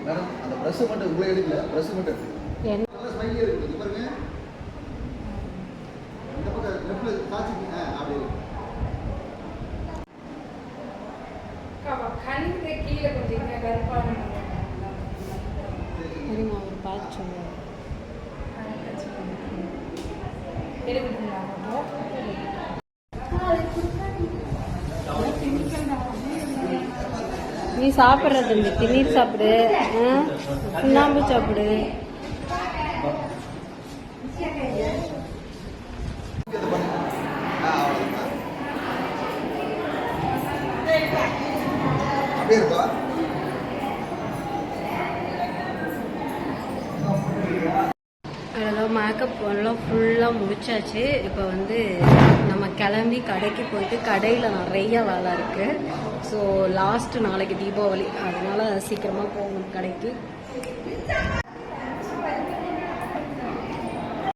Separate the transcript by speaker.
Speaker 1: Madam அந்த brush மட்டும் உள்ள எடுக்கல, ப்ரஷ் மட்டும் நல்லா ஸ்மைலி இருக்கு பாருங்க. இந்த பக்கம் லெஃப்ட்ல காட்சி அப்படி
Speaker 2: கண்ணுக்கு கீழே கொஞ்சம் கருப்பான
Speaker 3: இருங்க அவர் பார்த்து சொல்லுவார். நீ சாப்பிட்றது இந்த திணீர் சாப்பிடு, சுண்ணாம்பு சாப்பிடு. அதெல்லாம் மேக்கப் எல்லாம் ஃபுல்லாக முடிச்சாச்சு. இப்போ வந்து நம்ம கிளம்பி கடைக்கு போயிட்டு கடையில் நிறைய வேலை இருக்குது. ஸோ லாஸ்ட்டு நாளைக்கு தீபாவளி, அதனால் சீக்கிரமாக போகணும் கடைக்கு.